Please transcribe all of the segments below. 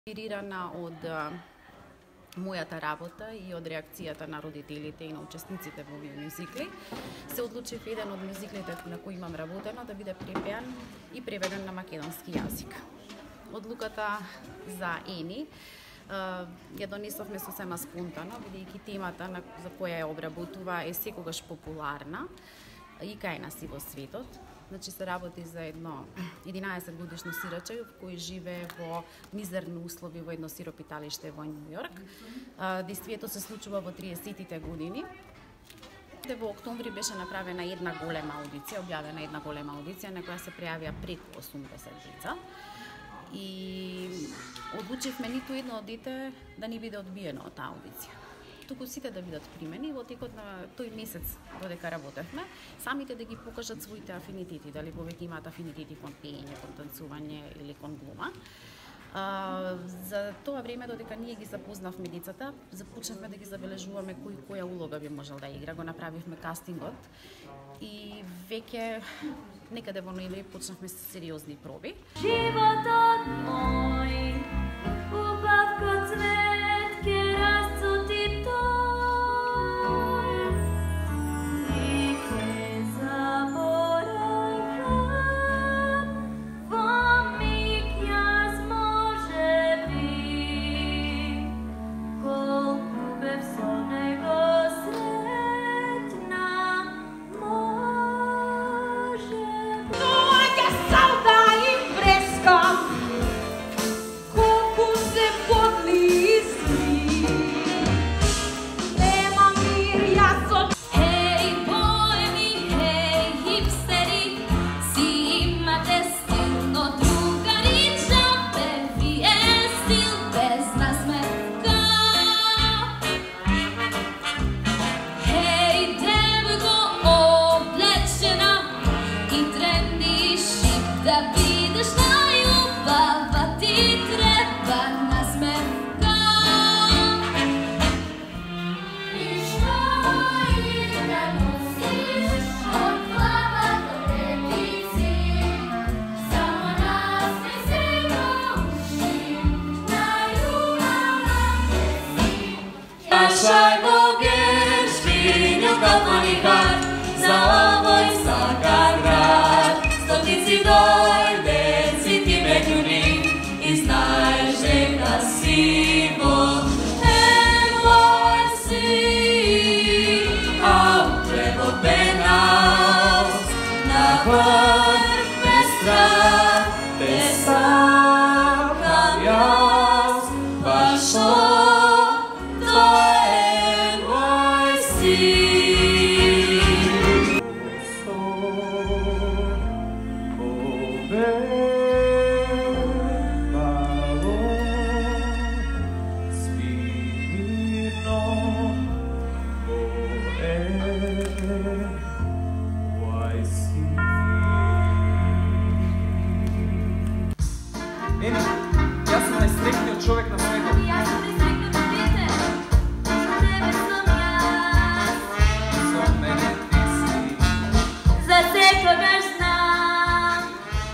Инспирирана од мојата работа и од реакцијата на родителите и на учесниците во овие мюзикли, се одлучив еден од мюзиклите на кои имам работено да биде препеан и преведен на македонски јазик. Одлуката за Ени ја донесовме сосема спонтано, бидејќи темата за која ја обработува е секогаш популарна и кај нас и во светот. Значи се работи за едно 11 годишно сираче кој живее во мизерни услови во едно сиропиталиште во Њу Јорк. Действието се случува во 30-тите години. Во октомври беше направена една голема аудиција, објавена една голема аудиција на која се пријавија преку 80 деца. И одлучивме ниту едно од дете да не биде одбиено од таа аудиција, туку сите да бидат примени. Во текот на тој месец додека работевме, самите да ги покажат своите афинитети, дали повеќе имаат афинитети кон пеење, кон танцување или кон глума. За тоа време додека ние ги запознавме децата, започнавме да ги забележуваме кој која улога би можел да игра. Го направивме кастингот и веќе некаде во ноември почнавме со сериозни проби. Животот мој, убав код цвет, ке расцути тој, и ке заборавам, во миг јас може би, колку бев со него сретна, може би. Доаѓа салта и преска, колку се подли сли. Нема мир, јас од... Хеј, боеми, хеј, хипстери, си имате стил, но другари джабе, вие стил без насмевка. Хеј, девојко облечена и тренди шик, да бидеш најубава ти треба насмевка. Ништо игра носиш од глава до редици, само насмесено уши, најубава си. Јашај во гершпињу капанихар, за овој сакан град. Стотици дојдеци ти меѓу нив и знаеш дека си Бог. NYC, пред пенаус, на vrh bez strah, bez sakam јас, баш то NYC. Ени, јас сум најсреќниот човек на светот. Јас сум најсреќното дете, за тебе сум јас. Со мене ти си. За секогаш знам,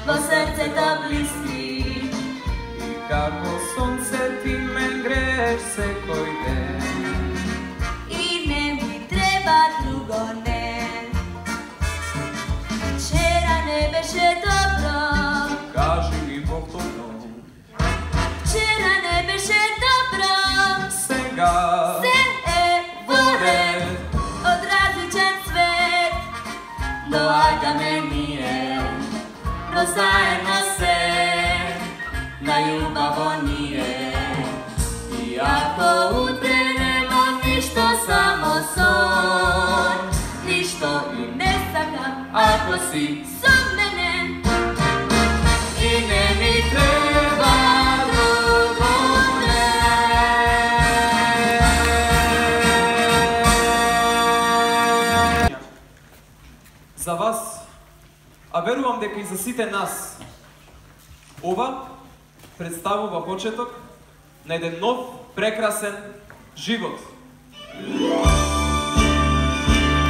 во срцето блиски. И како сонце ти ме грееш секој ден. И не ми треба друго не. Вчера не беше добро, Кажи ми повторно, вчера не беше добро. сега Се е во ред, ред. од различен свет. Доаѓаме ние, но заедно се, најубаво ние. И ако утре нема ништо, само сон, ништо и не сакам, ако си со мене. И не ми треба друго не. За вас, а верувам дека и за сите нас, ова представува почеток на еден нов, прекрасен живот.